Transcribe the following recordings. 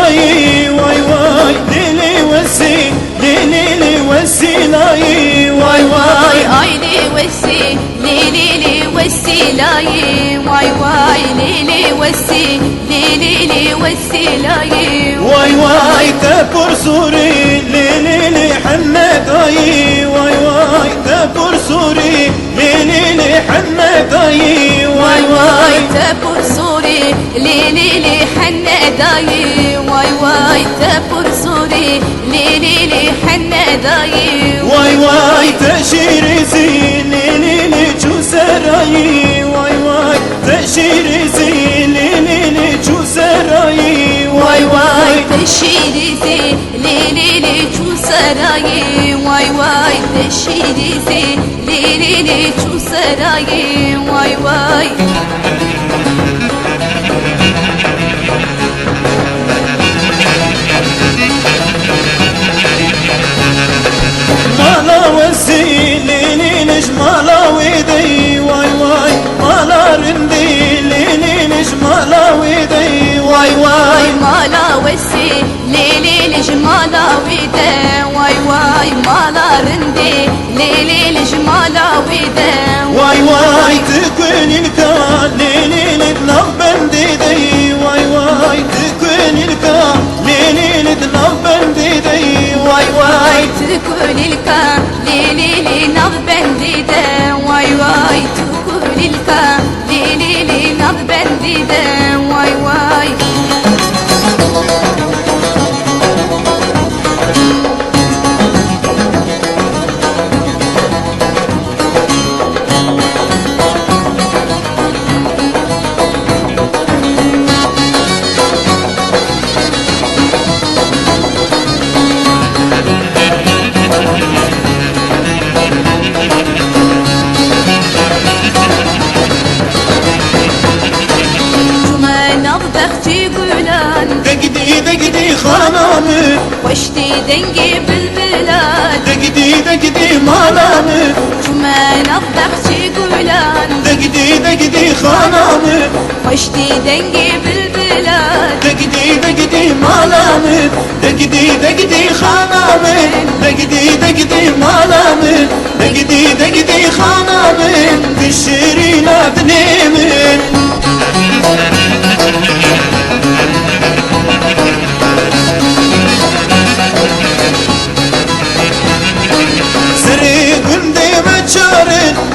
وسيلاي واي واي ليلي وسي ليلي وسيلاي واي واي اي لي وسي ليلي وسيلاي واي واي ليلي وسي ليلي وسيلاي واي واي تبور سوري ليلي حمداي واي واي تبور سوري ليلي حمداي واي واي تبور سوري ليلي حناداي واي واي تبور سوري ليلي حناداي واي واي تشيري زي ليلي جوسراي واي واي تشيري زي ليلي جوسراي واي واي تشيري زي ليلي جوسراي واي واي تشيري زي ليلي جوسراي واي واي مالا وسي ليلي نجمالا ويدي واي واي مالا رندي ليلي نجمالا ويدي واي واي مالا وسي ليلي نجمالا ويدي واي واي مالا رندي ليلي نجمالا ويدي واي واي تكون الكا ليلي نتنغ بنديدي واي واي تكون الكا ليلي نتنغ بنديدي واي واي تكون الكا ليلي نغ بنديدي واي واي تكون الكا ليلي نغ بنديدي واي واي دقدي خانامı وشتي دنجي بالبلاد دقدي مالامı جمان الضغطي قولان دقدي خانامı وشتي دنجي بالبلاد دقدي مالامı دقدي خانامı دقدي مالامı دقدي خانامı تشري لابنيمن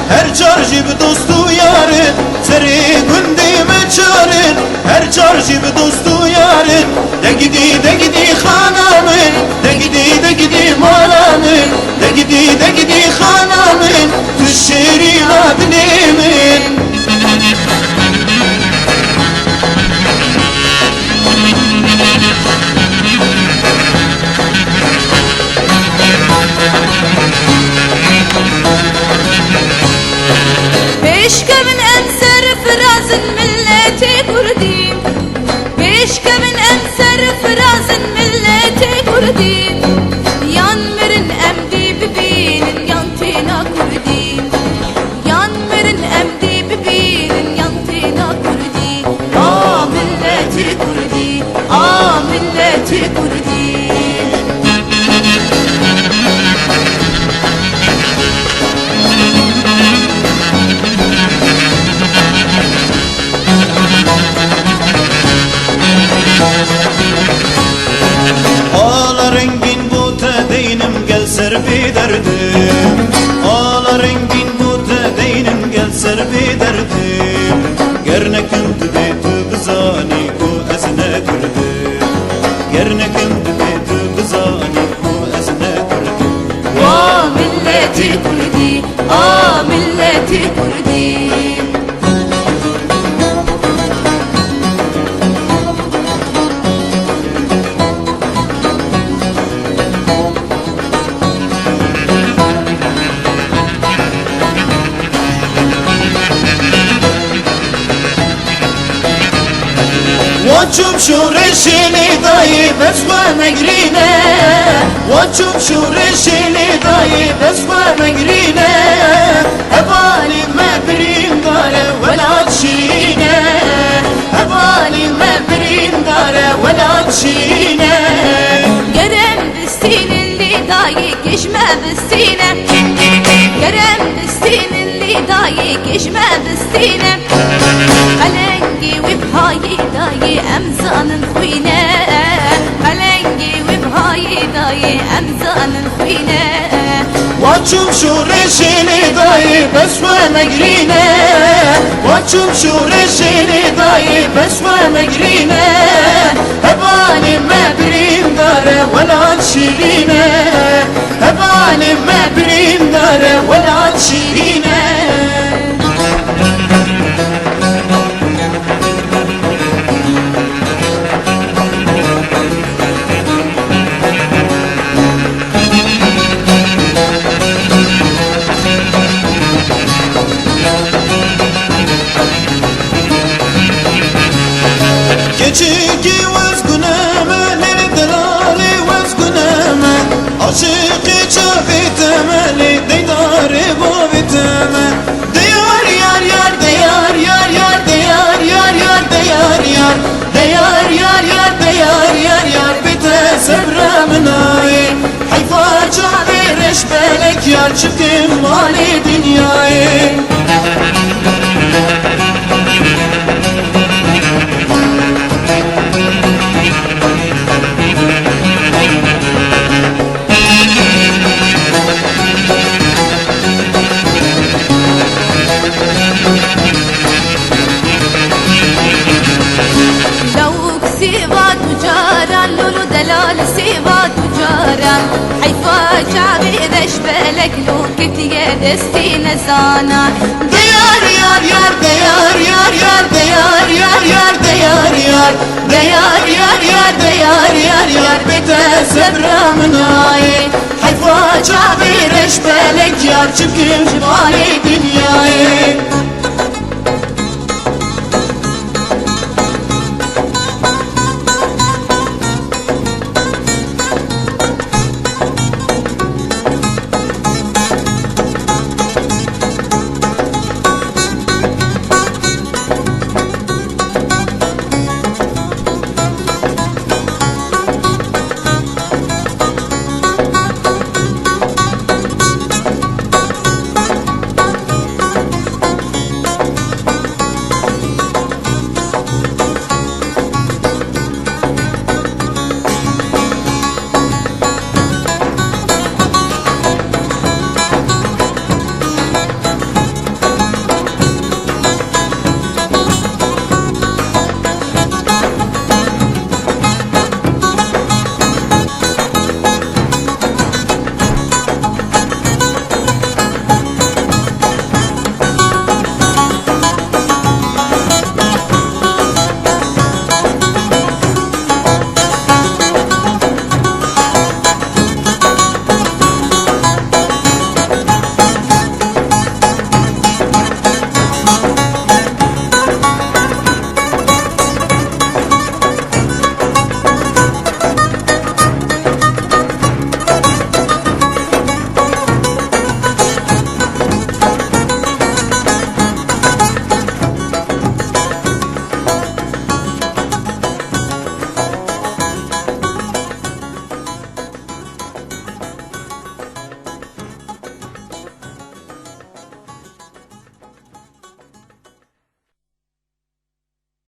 her çarşı bir dostu yarın seri gündeme çağırın her çarşı bir dostu yarın de gidi hanamın de gidi malamın de gidi hanamın düşeri abnemin بيشكمن أنسر فراز ملتي كردي بيشكمن أنسر فراز ملتي كردي يان مرن أمدي ببين يانتينا كردي يان مرن أمدي ببين يانتينا كردي ملتي كردي ملتي كردي ser bir derdim Ağla rengin bu tedeynim gel ser bir derdim Gerne kündü betu kızani bu ezne kürdüm Gerne kündü betu kızani bu ezne kürdüm milleti kurdi milleti kurdi وچوب شورشلی دایی بسوا نگرینه وچوب شورشلی دایی بسوا نگرینه هبالی مبرین داره ولا شیرینه هبالی مبرین داره ولا شیرینه بستين اللي دايك ما بستينه خلنجي وبهاي داي أمزان الخوينة خلنجي وبهاي داي أمزان الخوينة واتشوف شورش اللي داي بس ومجرينة واتشوف شورش اللي داي بس ومجرينة هباني ما بريم داره ولا تشيلينه هباني ما بريم داره ولا تشيلينه Geçiki vazguneme Lili delali vazguneme Aşıkı çabiteme Deydari bobiteme Deyar yar yar deyar yar yar deyar yar yar deyar yar Deyar yar yar deyar yar yar Bite sebra minayi Hayfa çabiriş belek yar Çıkım mali dünyayı دلال سيبا تجارا حيفا شعبي ذش بالك لو كنت يا دستي نزانا ديار يار يار ديار يار يار ديار يار يار ديار يار ديار يار يار ديار يار يار بتسبر مناي حيفا شعبي ذش بالك يار شبكي جبالي